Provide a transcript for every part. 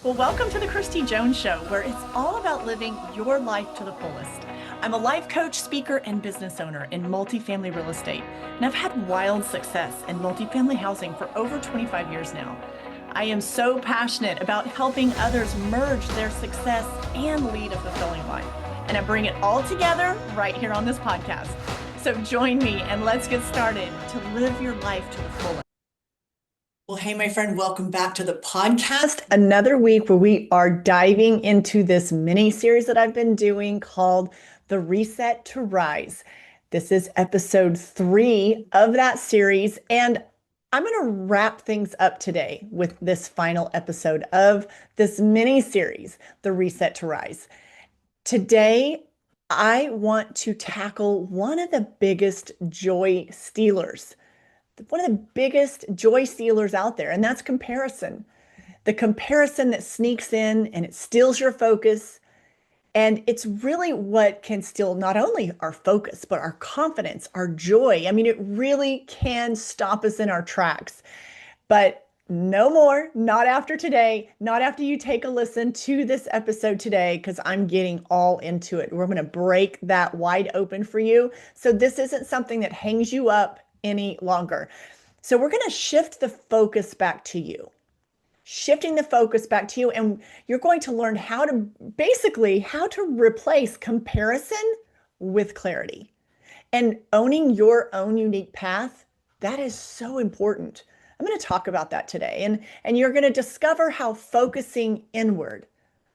Well, welcome to the Kristi Jones Show, where it's all about living your life to the fullest. I'm a life coach, speaker, and business owner in multifamily real estate, and I've had wild success in multifamily housing for over 25 years now. I am so passionate about helping others merge their success and lead a fulfilling life, and I bring it all together right here on this podcast. So join me and let's get started to live your life to the fullest. Well, hey, my friend, welcome back to the podcast. Another week where we are diving into this mini series that I've been doing called The Reset to Rise. This is episode 3 of that series, and I'm going to wrap things up today with this final episode of this mini series, The Reset to Rise. Today, I want to tackle one of the biggest joy stealers. One of the biggest joy stealers out there, and that's comparison. The comparison that sneaks in and it steals your focus. And it's really what can steal not only our focus, but our confidence, our joy. I mean, it really can stop us in our tracks. But no more, not after today, not after you take a listen to this episode today, because I'm getting all into it. We're going to break that wide open for you. So this isn't something that hangs you up any longer. So we're going to shift the focus back to you. Shifting the focus back to you, and you're going to learn how to replace comparison with clarity. And owning your own unique path, that is so important. I'm going to talk about that today. And you're going to discover how focusing inward,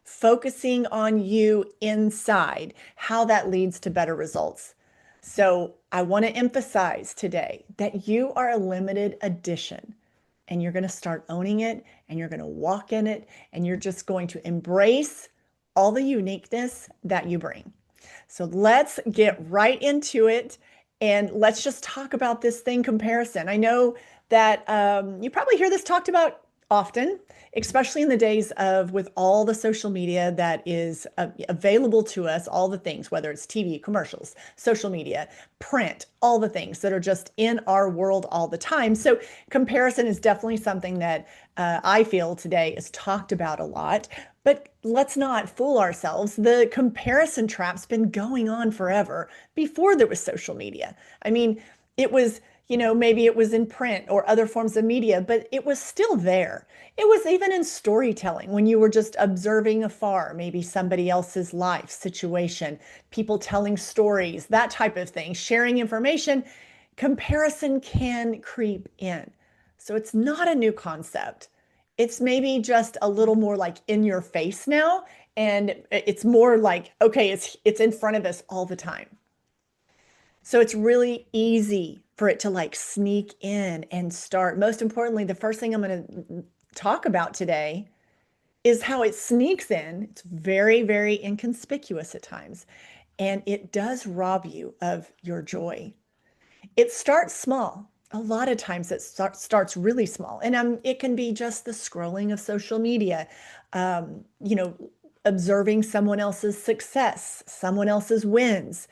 focusing on you inside, how that leads to better results. So I want to emphasize today that you are a limited edition, and you're going to start owning it, and you're going to walk in it, and you're just going to embrace all the uniqueness that you bring. So let's get right into it, and let's just talk about this thing, comparison. I know that you probably hear this talked about often, especially in the days of with all the social media that is available to us, all the things, whether it's TV, commercials, social media, print, all the things that are just in our world all the time. So comparison is definitely something that I feel today is talked about a lot. But let's not fool ourselves. The comparison trap's been going on forever before there was social media. I mean, it was, maybe it was in print or other forms of media, but it was still there. It was even in storytelling when you were just observing afar, maybe somebody else's life situation, people telling stories, that type of thing, sharing information. Comparison can creep in. So it's not a new concept. It's maybe just a little more like in your face now. And it's more like, okay, it's in front of us all the time. So it's really easy for it to like sneak in and start. Most importantly, the first thing I'm going to talk about today is how it sneaks in. It's very, very inconspicuous at times, and it does rob you of your joy. It starts small. A lot of times it starts really small, and it can be just the scrolling of social media, observing someone else's success, someone else's wins.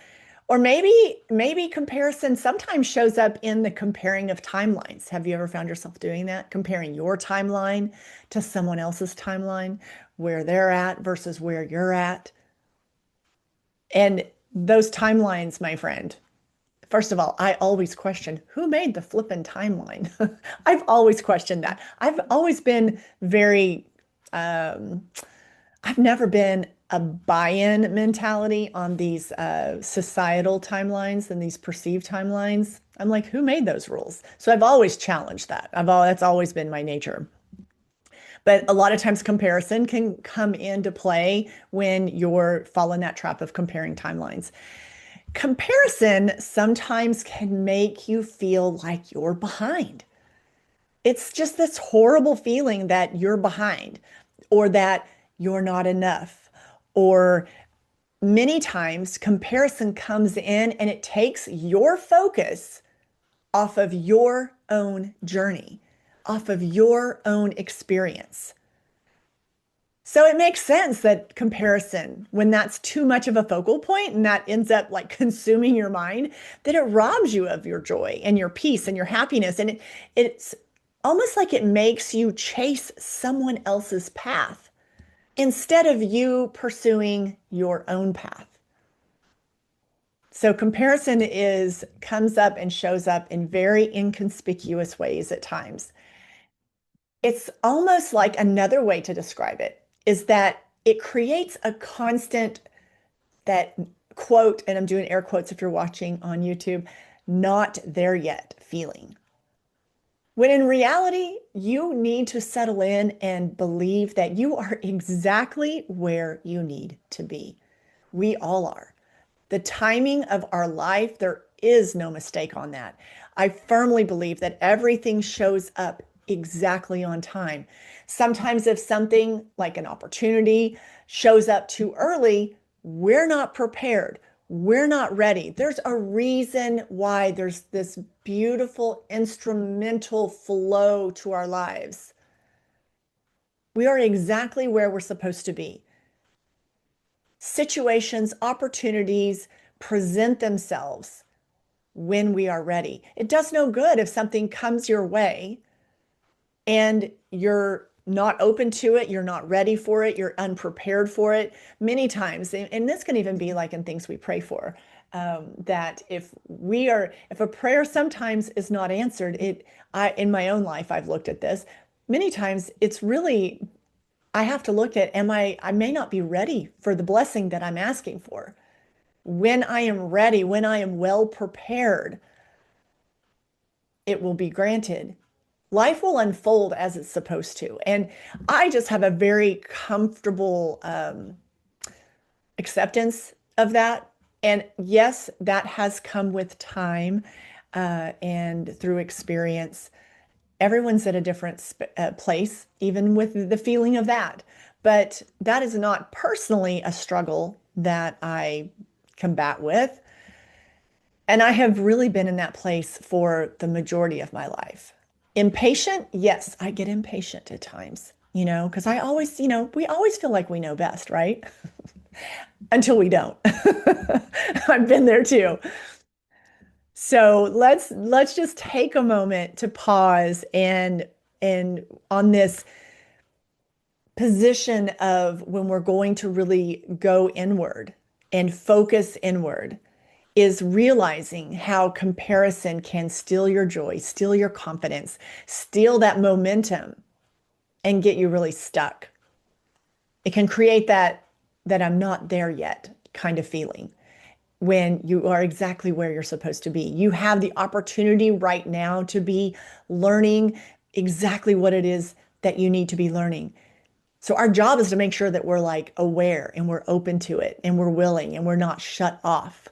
Or maybe comparison sometimes shows up in the comparing of timelines. Have you ever found yourself doing that? Comparing your timeline to someone else's timeline, where they're at versus where you're at. And those timelines, my friend, first of all, I always question who made the flippin' timeline. I've always questioned that. I've always been I've never been a buy-in mentality on these societal timelines and these perceived timelines. I'm like, who made those rules? So I've always challenged that. That's always been my nature. But a lot of times comparison can come into play when you're following that trap of comparing timelines. Comparison sometimes can make you feel like you're behind. It's just this horrible feeling that you're behind or that you're not enough. Or many times comparison comes in and it takes your focus off of your own journey, off of your own experience. So it makes sense that comparison, when that's too much of a focal point and that ends up like consuming your mind, that it robs you of your joy and your peace and your happiness. And it's almost like it makes you chase someone else's path instead of you pursuing your own path. So comparison is comes up and shows up in very inconspicuous ways at times. It's almost like another way to describe it is that it creates a constant that quote, and I'm doing air quotes if you're watching on YouTube, not there yet feeling. When in reality, you need to settle in and believe that you are exactly where you need to be. We all are. The timing of our life, there is no mistake on that. I firmly believe that everything shows up exactly on time. Sometimes, if something like an opportunity shows up too early, we're not prepared. We're not ready. There's a reason why there's this beautiful instrumental flow to our lives. We are exactly where we're supposed to be. Situations, opportunities present themselves when we are ready. It does no good if something comes your way and you're not open to it, you're not ready for it, you're unprepared for it. Many times, and this can even be like in things we pray for, that if a prayer sometimes is not answered, in my own life, I've looked at this. Many times it's really I have to look at, I may not be ready for the blessing that I'm asking for. When I am ready, when I am well prepared, it will be granted. Life will unfold as it's supposed to. And I just have a very comfortable acceptance of that. And yes, that has come with time and through experience. Everyone's at a different place, even with the feeling of that. But that is not personally a struggle that I combat with. And I have really been in that place for the majority of my life. Impatient? Yes, I get impatient at times, because I always, we always feel like we know best, right? Until we don't. I've been there too. So let's just take a moment to pause and on this position of when we're going to really go inward and focus inward is realizing how comparison can steal your joy, steal your confidence, steal that momentum and get you really stuck. It can create that I'm not there yet kind of feeling when you are exactly where you're supposed to be. You have the opportunity right now to be learning exactly what it is that you need to be learning. So our job is to make sure that we're like aware and we're open to it and we're willing and we're not shut off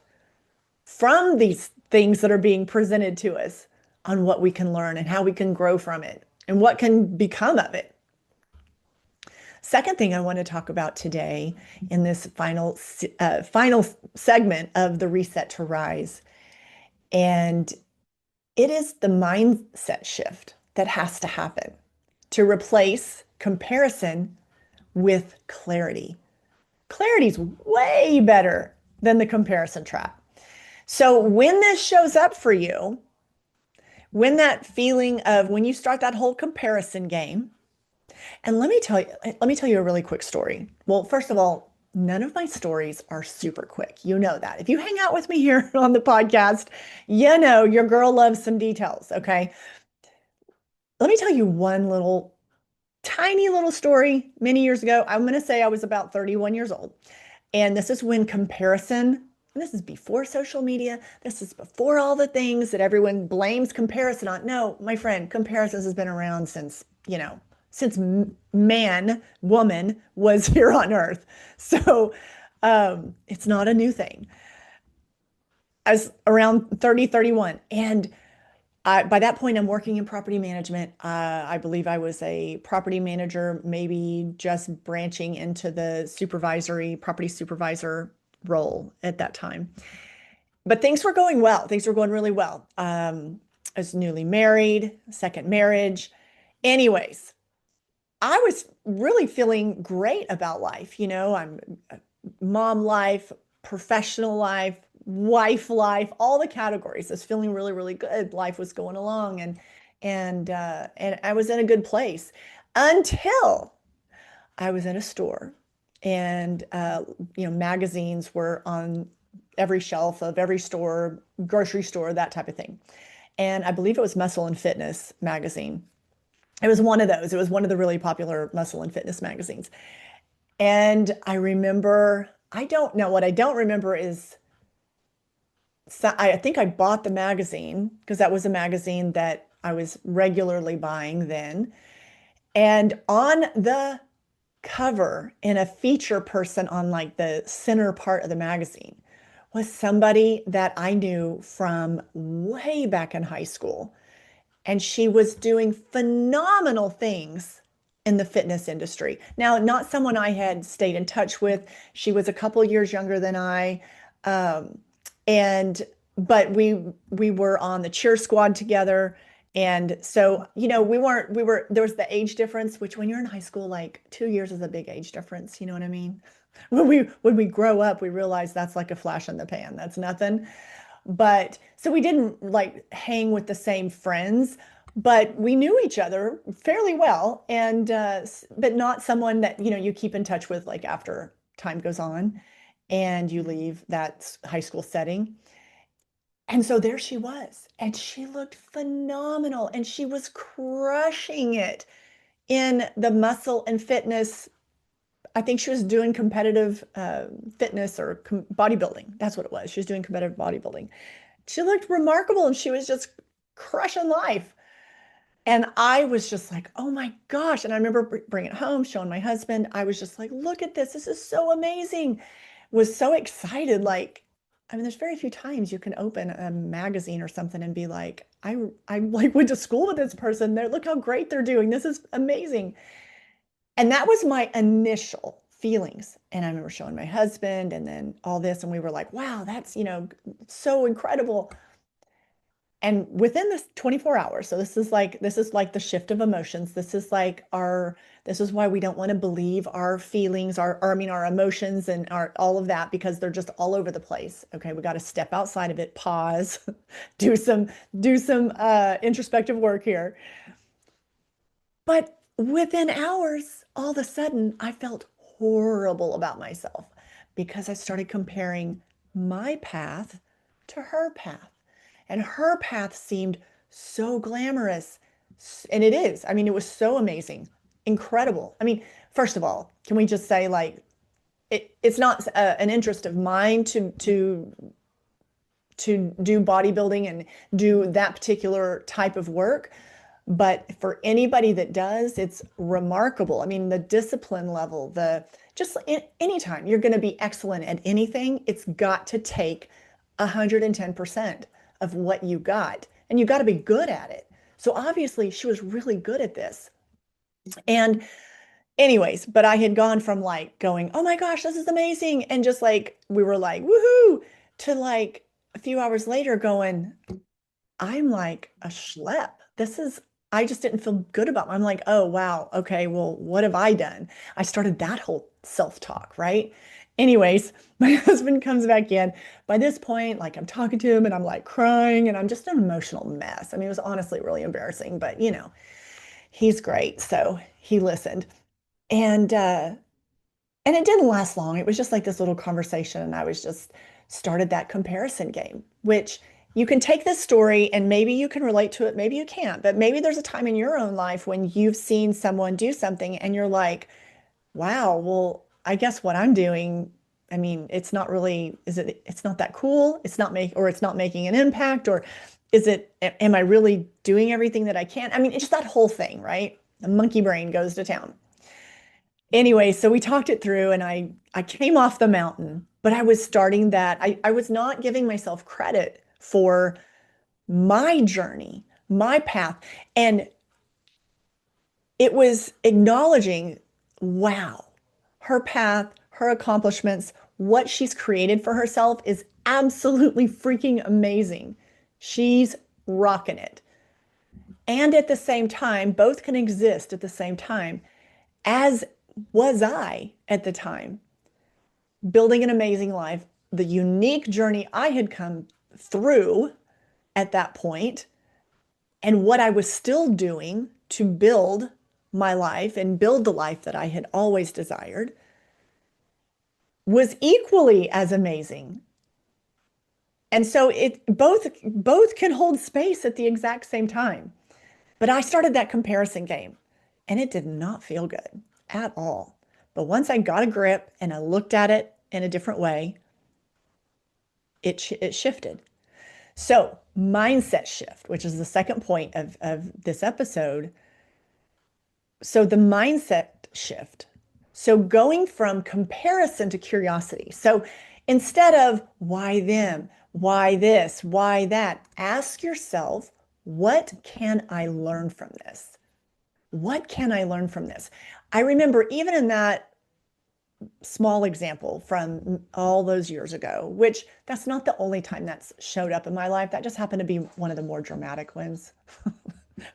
from these things that are being presented to us on what we can learn and how we can grow from it and what can become of it. Second thing I want to talk about today in this final segment of the Reset to Rise, and it is the mindset shift that has to happen to replace comparison with clarity. Clarity is way better than the comparison trap. So when this shows up for you, when that feeling of when you start that whole comparison game, and let me tell you a really quick story. Well, first of all, none of my stories are super quick. You know that. If you hang out with me here on the podcast, you know your girl loves some details, okay? Let me tell you one little tiny little story many years ago. I'm going to say I was about 31 years old. And this is when comparison, and this is before social media, this is before all the things that everyone blames comparison on. No, my friend, comparison has been around since man, woman was here on earth. So it's not a new thing. I was around 30, 31. And by that point, I'm working in property management. I believe I was a property manager, maybe just branching into the property supervisor role at that time. But things were going well. Things were going really well. I was newly married, second marriage. Anyways, I was really feeling great about life. I'm mom life, professional life, wife life, all the categories. I was feeling really, really good. Life was going along and I was in a good place until I was in a store and magazines were on every shelf of every store, grocery store, that type of thing. And I believe it was Muscle and Fitness magazine. It was one of those. It was one of the really popular muscle and fitness magazines. And I remember, I don't know, what I don't remember is, so I think I bought the magazine because that was a magazine that I was regularly buying then. And on the cover, in a feature person on like the center part of the magazine, was somebody that I knew from way back in high school. And she was doing phenomenal things in the fitness industry. Now, not someone I had stayed in touch with. She was a couple years younger than I. Um, and but we were on the cheer squad together. And so, we were there was the age difference, which when you're in high school, like 2 years is a big age difference, you know what I mean? When we grow up, we realize that's like a flash in the pan. That's nothing. But so we didn't like hang with the same friends, but we knew each other fairly well. And but not someone that, you keep in touch with like after time goes on and you leave that high school setting. And so there she was, and she looked phenomenal, and she was crushing it in the muscle and fitness. I think she was doing competitive fitness or bodybuilding. That's what it was. She was doing competitive bodybuilding. She looked remarkable and she was just crushing life. And I was just like, oh my gosh. And I remember bringing it home, showing my husband. I was just like, look at this. This is so amazing. Was so excited. Like, I mean, there's very few times you can open a magazine or something and be like, I like went to school with this person. There, look how great they're doing. This is amazing. And that was my initial feelings. And I remember showing my husband and then all this, and we were like, wow, that's, so incredible. And within this 24 hours, so this is like the shift of emotions. This is why we don't want to believe our feelings, our emotions and all of that, because they're just all over the place. Okay, we got to step outside of it, pause, do some introspective work here. But within hours, all of a sudden, I felt horrible about myself because I started comparing my path to her path. And her path seemed so glamorous. And it is. I mean, it was so amazing, incredible. I mean, first of all, can we just say, like, it's not an interest of mine to do bodybuilding and do that particular type of work. But for anybody that does, it's remarkable. I mean, the discipline level, anytime you're going to be excellent at anything, it's got to take 110% of what you got, and you got to be good at it. So obviously, she was really good at this. And anyways, but I had gone from like going, oh my gosh, this is amazing. And just like, we were like, woohoo, to like a few hours later going, I'm like a schlep. I just didn't feel good about it. I'm like, oh, wow. Okay. Well, what have I done? I started that whole self-talk, right? Anyways, my husband comes back in. By this point, like I'm talking to him and I'm like crying and I'm just an emotional mess. I mean, it was honestly really embarrassing, but he's great. So he listened. And and it didn't last long. It was just like this little conversation. And I was just started that comparison game, which you can take this story and maybe you can relate to it, maybe you can't, but maybe there's a time in your own life when you've seen someone do something and you're like, wow, well, I guess what I'm doing, I mean, it's not really, it's not that cool. It's not making an impact, or am I really doing everything that I can? I mean, it's just that whole thing, right? The monkey brain goes to town. Anyway, so we talked it through and I came off the mountain, but I was starting that. I was not giving myself credit for my journey, my path. And it was acknowledging, wow, her path, her accomplishments, what she's created for herself is absolutely freaking amazing. She's rocking it. And at the same time, both can exist at the same time, as was I at the time, building an amazing life, the unique journey I had come through at that point, and what I was still doing to build my life and build the life that I had always desired was equally as amazing. And so it both can hold space at the exact same time. But I started that comparison game and it did not feel good at all. But once I got a grip and I looked at it in a different way, it shifted. So, mindset shift, which is the second point of this episode. So, the mindset shift. So, going from comparison to curiosity. So, instead of why them, why this, why that, ask yourself, what can I learn from this? What can I learn from this? I remember even in that small example from all those years ago, which that's not the only time that's showed up in my life. That just happened to be one of the more dramatic ones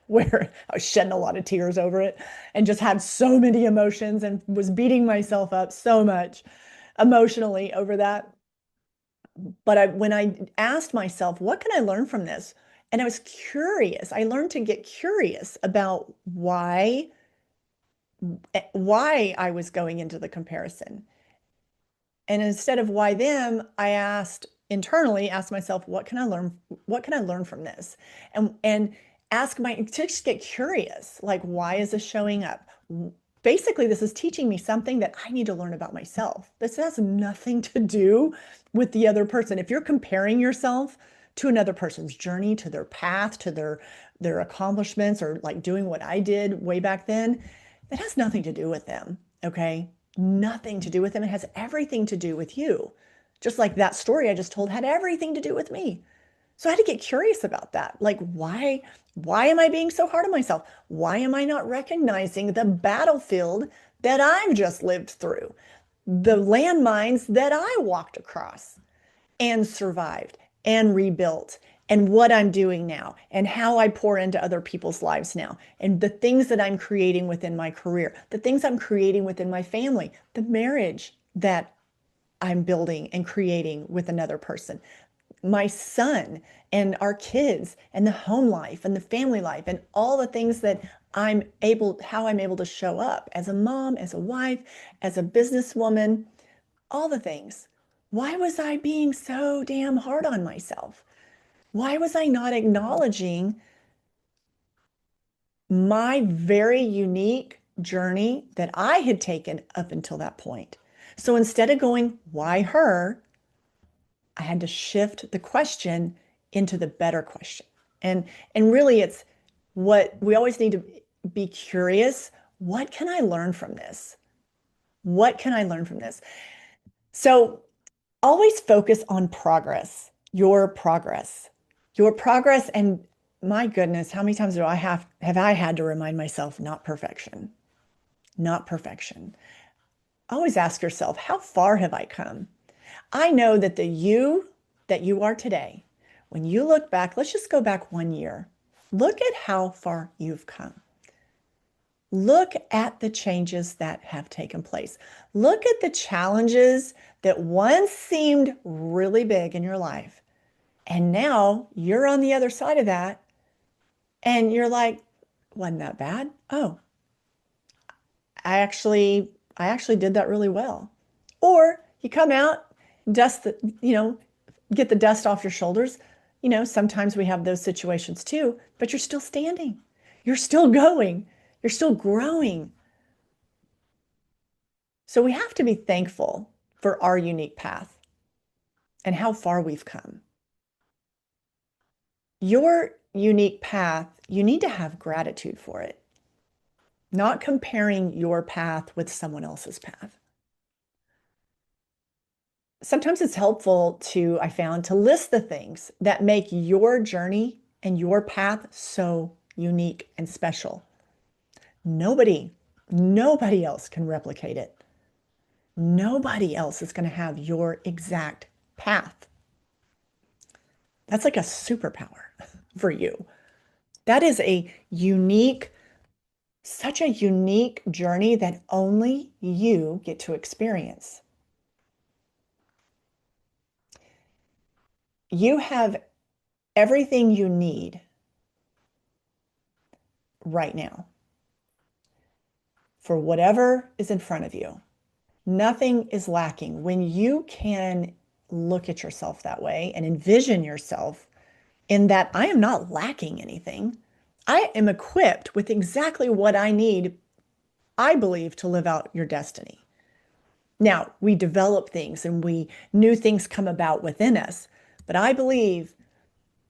where I was shedding a lot of tears over it and just had so many emotions and was beating myself up so much emotionally over that. But when I asked myself, what can I learn from this? And I was curious. I learned to get curious about why I was going into the comparison. And instead of why them, I asked myself, what can I learn? What can I learn from this? And to just get curious, like, why is this showing up? Basically, this is teaching me something that I need to learn about myself. This has nothing to do with the other person. If you're comparing yourself to another person's journey, to their path, to their accomplishments, or like doing what I did way back then, it has nothing to do with them. Okay. Nothing to do with them. It has everything to do with you. Just like that story I just told had everything to do with me. So I had to get curious about that. Like, why am I being so hard on myself? Why am I not recognizing the battlefield that I've just lived through? The landmines that I walked across and survived and rebuilt, and what I'm doing now and how I pour into other people's lives now, and the things that I'm creating within my career, the things I'm creating within my family, the marriage that I'm building and creating with another person, my son and our kids and the home life and the family life and all the things that how I'm able to show up as a mom, as a wife, as a businesswoman, all the things. Why was I being so damn hard on myself? Why was I not acknowledging my very unique journey that I had taken up until that point? So instead of going, why her? I had to shift the question into the better question. And and really it's what we always need to be curious. What can I learn from this? What can I learn from this? So always focus on progress, your progress. And my goodness, how many times have I had to remind myself, not perfection, not perfection. Always ask yourself, how far have I come? I know that the you that you are today, when you look back, let's just go back 1 year. Look at how far you've come. Look at the changes that have taken place. Look at the challenges that once seemed really big in your life. And now you're on the other side of that. And you're like, wasn't that bad? Oh, I actually did that really well. Or you come out, dust the, get the dust off your shoulders. Sometimes we have those situations too, but you're still standing. You're still going. You're still growing. So we have to be thankful for our unique path and how far we've come. Your unique path, you need to have gratitude for it, not comparing your path with someone else's path. Sometimes it's helpful I found, to list the things that make your journey and your path so unique and special. Nobody, nobody else can replicate it. Nobody else is going to have your exact path. That's like a superpower for you. That is such a unique journey that only you get to experience. You have everything you need right now. for whatever is in front of you. Nothing is lacking. When you can look at yourself that way and envision yourself in that I am not lacking anything, I am equipped with exactly what I need, I believe, to live out your destiny. Now, we develop things and new things come about within us, but I believe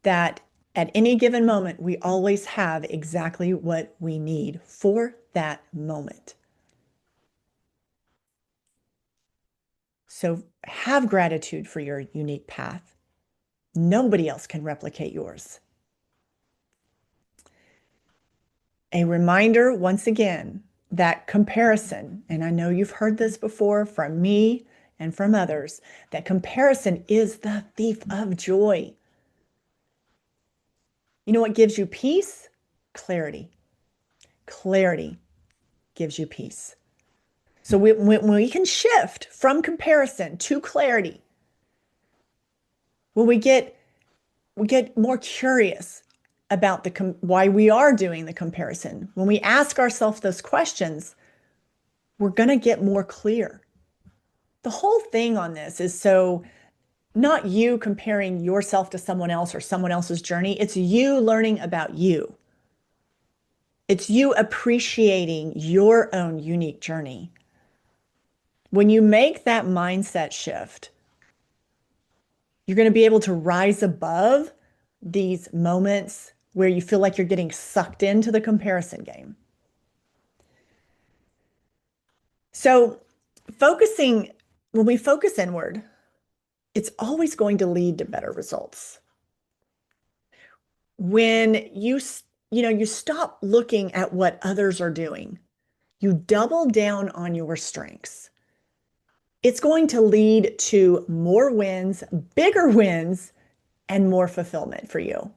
that at any given moment, we always have exactly what we need for that moment. So have gratitude for your unique path. Nobody else can replicate yours. A reminder once again that comparison, and I know you've heard this before from me and from others, that comparison is the thief of joy. You know what gives you peace? Clarity. Clarity gives you peace. So when we can shift from comparison to clarity, when we get more curious about why we are doing the comparison, when we ask ourselves those questions, we're going to get more clear. The whole thing on this is so not you comparing yourself to someone else or someone else's journey. It's you learning about you. It's you appreciating your own unique journey. When you make that mindset shift, you're going to be able to rise above these moments where you feel like you're getting sucked into the comparison game. So, when we focus inward, it's always going to lead to better results. When you stop looking at what others are doing, you double down on your strengths. It's going to lead to more wins, bigger wins, and more fulfillment for you.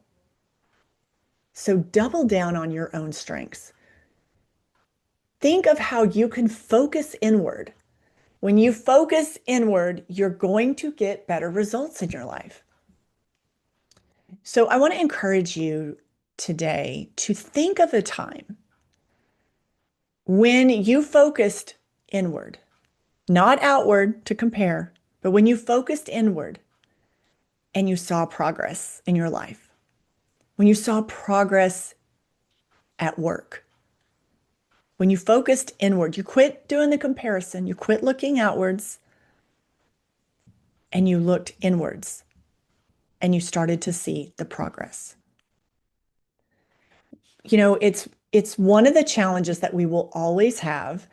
So double down on your own strengths. Think of how you can focus inward. When you focus inward, you're going to get better results in your life. So I want to encourage you today to think of a time when you focused inward, not outward to compare, but when you focused inward and you saw progress in your life, when you saw progress at work, when you focused inward, you quit doing the comparison, you quit looking outwards, and you looked inwards, and you started to see the progress. It's one of the challenges that we will always have,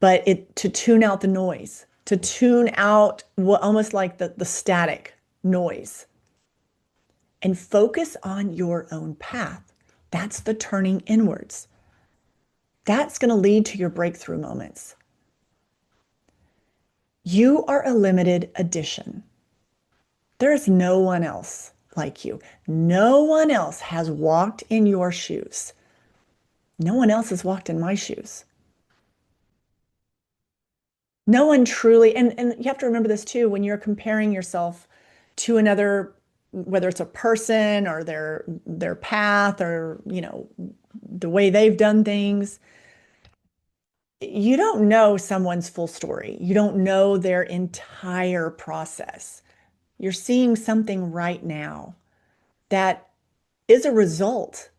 but to tune out the noise, to tune out what almost like the static noise and focus on your own path. That's the turning inwards. That's going to lead to your breakthrough moments. You are a limited edition. There is no one else like you. No one else has walked in your shoes. No one else has walked in my shoes. No one truly, and you have to remember this too, when you're comparing yourself to another, whether it's a person or their path or, the way they've done things, you don't know someone's full story. You don't know their entire process. You're seeing something right now that is a result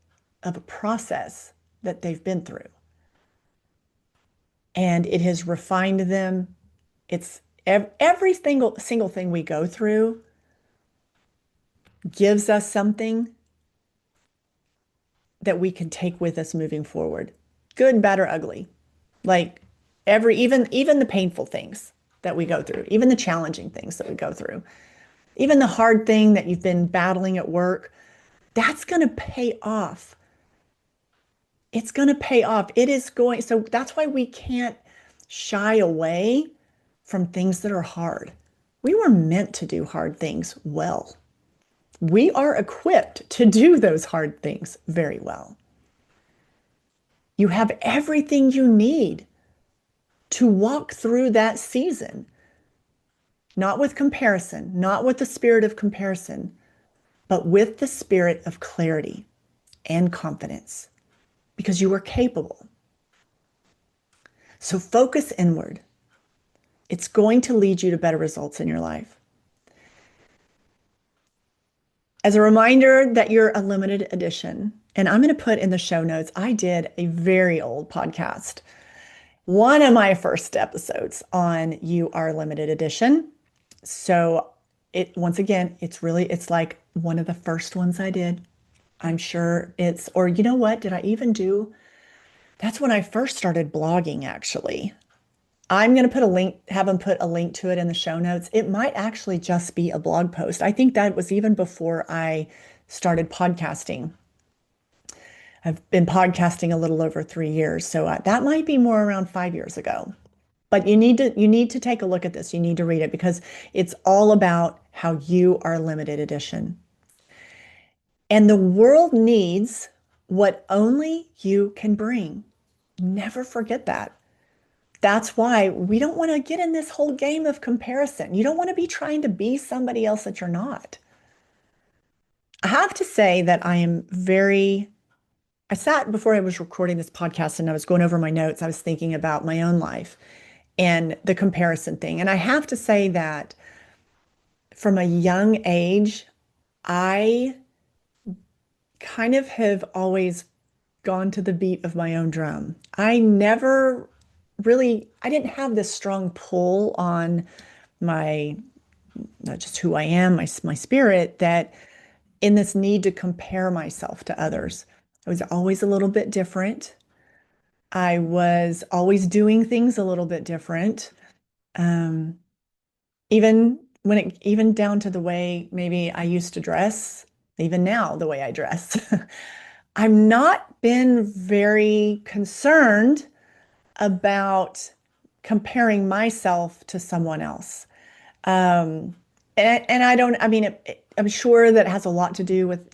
of a process that they've been through. And it has refined them. It's every single thing we go through gives us something that we can take with us moving forward, good, bad, or ugly. Like even the painful things that we go through, even the challenging things that we go through, even the hard thing that you've been battling at work, that's going to pay off. It's going to pay off. So that's why we can't shy away from things that are hard. We were meant to do hard things well. We are equipped to do those hard things very well. You have everything you need to walk through that season, not with comparison, not with the spirit of comparison, but with the spirit of clarity and confidence, because you are capable. So focus inward. It's going to lead you to better results in your life. As a reminder that you're a limited edition, and I'm going to put in the show notes, I did a very old podcast, one of my first episodes on You Are Limited Edition. So it once again, it's like one of the first ones I did. I'm sure it's, or you know what, did I even do? That's when I first started blogging, actually. I'm going to put a link, have them put a link to it in the show notes. It might actually just be a blog post. I think that was even before I started podcasting. I've been podcasting a little over 3 years, so that might be more around 5 years ago. But you need to take a look at this. You need to read it because it's all about how you are limited edition. And the world needs what only you can bring. Never forget that. That's why we don't want to get in this whole game of comparison. You don't want to be trying to be somebody else that you're not. I have to say that I sat before I was recording this podcast and I was going over my notes. I was thinking about my own life and the comparison thing. And I have to say that from a young age, I kind of have always gone to the beat of my own drum. I didn't have this strong pull on my, not just who I am, my spirit, that in this need to compare myself to others. I was always a little bit different. I was always doing things a little bit different. Um, even down to the way maybe I used to dress, even now, the way I dress. I've not been very concerned about comparing myself to someone else. Um, and I don't, I mean, I'm sure that has a lot to do with,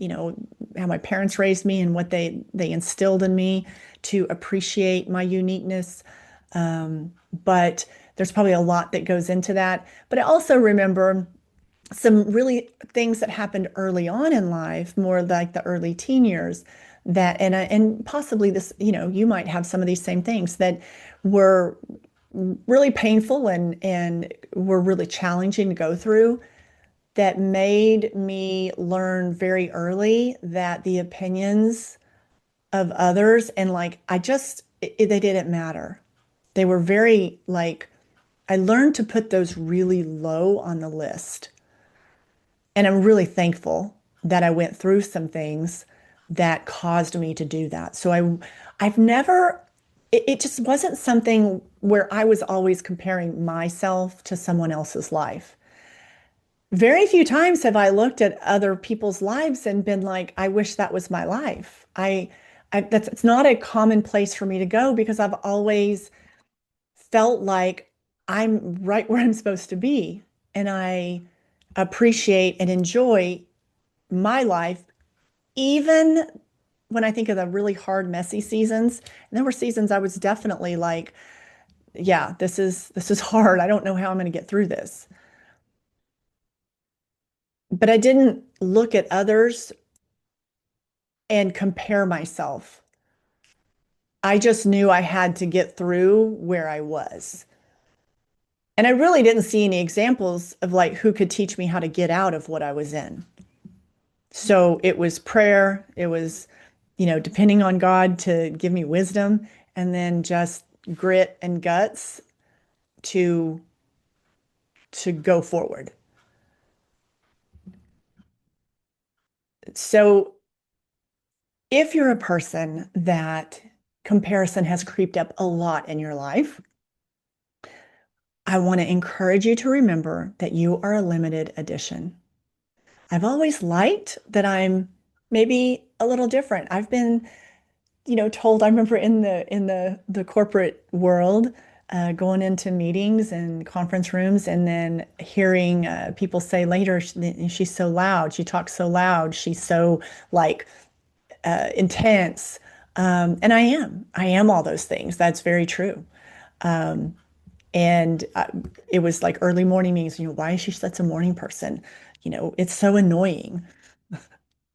how my parents raised me and what they instilled in me to appreciate my uniqueness. But there's probably a lot that goes into that. But I also remember some really things that happened early on in life, more like the early teen years, and possibly this, you might have some of these same things that were really painful and were really challenging to go through that made me learn very early that the opinions of others and like they didn't matter. They were very like I learned to put those really low on the list. And I'm really thankful that I went through some things that caused me to do that. So I've never, it just wasn't something where I was always comparing myself to someone else's life. Very few times have I looked at other people's lives and been like, I wish that was my life. It's not a common place for me to go because I've always felt like I'm right where I'm supposed to be. And I appreciate and enjoy my life, even when I think of the really hard, messy seasons. And there were seasons I was definitely like, yeah, this is hard. I don't know how I'm going to get through this. But I didn't look at others and compare myself. I just knew I had to get through where I was. And I really didn't see any examples of like who could teach me how to get out of what I was in. So it was prayer, it was, depending on God to give me wisdom, and then just grit and guts to to go forward. So if you're a person that comparison has creeped up a lot in your life, I want to encourage you to remember that you are a limited edition. I've always liked that I'm maybe a little different. I've been, told, I remember in the corporate world, going into meetings and conference rooms and then hearing people say later, she's so loud, she talks so loud, she's so like intense. And I am all those things. That's very true. Um, and it was like early morning meetings, why is she such a morning person? It's so annoying.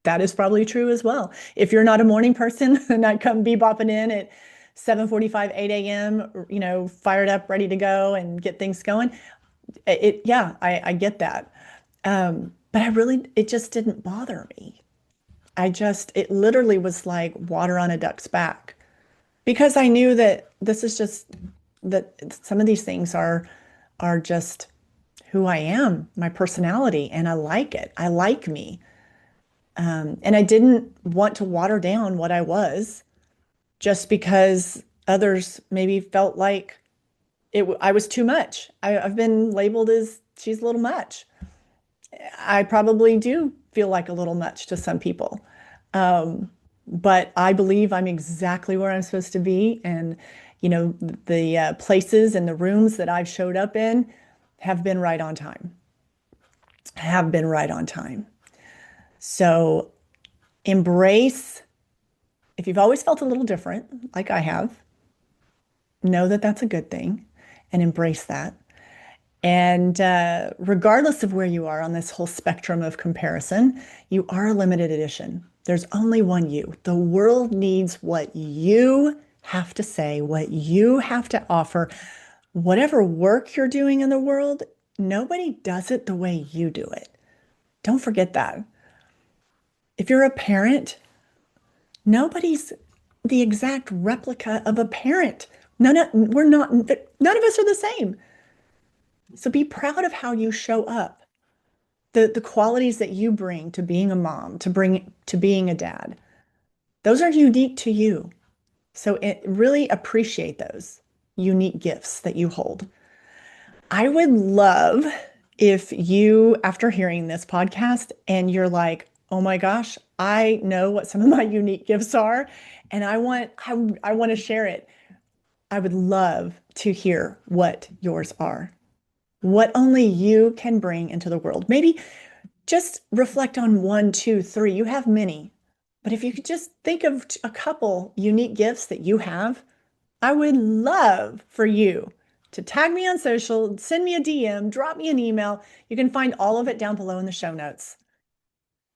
That is probably true as well. If you're not a morning person and I come bebopping in at 7:45, 8 a.m., fired up, ready to go and get things going. Yeah, I get that. But it just didn't bother me. It literally was like water on a duck's back because I knew that that some of these things are just who I am, my personality, and I like it. I like me. And I didn't want to water down what I was just because others maybe felt like I was too much. I've been labeled as she's a little much. I probably do feel like a little much to some people. But I believe I'm exactly where I'm supposed to be. And, the places and the rooms that I've showed up in have been right on time, have been right on time. So embrace, if you've always felt a little different, like I have, know that that's a good thing and embrace that. And regardless of where you are on this whole spectrum of comparison, you are a limited edition. There's only one you. The world needs what you have to say, what you have to offer. Whatever work you're doing in the world, nobody does it the way you do it. Don't forget that. If you're a parent, nobody's the exact replica of a parent. We're not, none of us are the same. So be proud of how you show up, the qualities that you bring to being a mom, to being a dad. Those are unique to you. So really appreciate those unique gifts that you hold. I would love if you, after hearing this podcast, and you're like, oh my gosh, I know what some of my unique gifts are, and I want to share it. I would love to hear what yours are, what only you can bring into the world. Maybe just reflect on one, two, three. You have many, but if you could just think of a couple unique gifts that you have, I would love for you to tag me on social, send me a DM, drop me an email. You can find all of it down below in the show notes.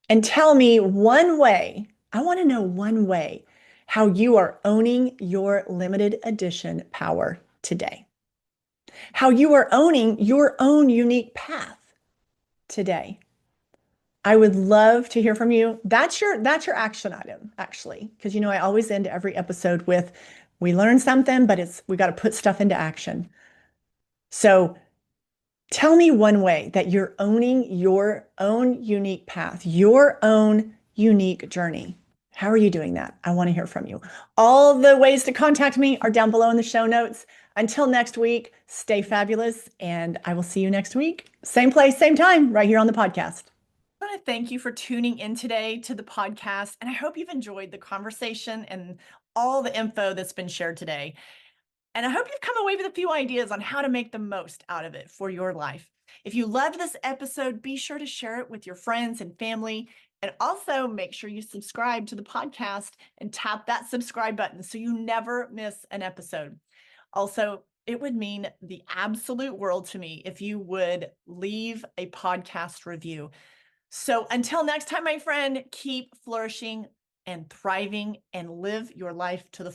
And tell me one way, I want to know one way how you are owning your limited edition power today. How you are owning your own unique path today. I would love to hear from you. That's your action item, actually, because I always end every episode with we learned something, but we got to put stuff into action. So tell me one way that you're owning your own unique path, your own unique journey. How are you doing that? I want to hear from you. All the ways to contact me are down below in the show notes. Until next week, stay fabulous, and I will see you next week. Same place, same time, right here on the podcast. I want to thank you for tuning in today to the podcast, and I hope you've enjoyed the conversation and all the info that's been shared today. And I hope you've come away with a few ideas on how to make the most out of it for your life. If you loved this episode, be sure to share it with your friends and family. And also make sure you subscribe to the podcast and tap that subscribe button so you never miss an episode. Also, it would mean the absolute world to me if you would leave a podcast review. So until next time, my friend, keep flourishing and thriving and live your life to the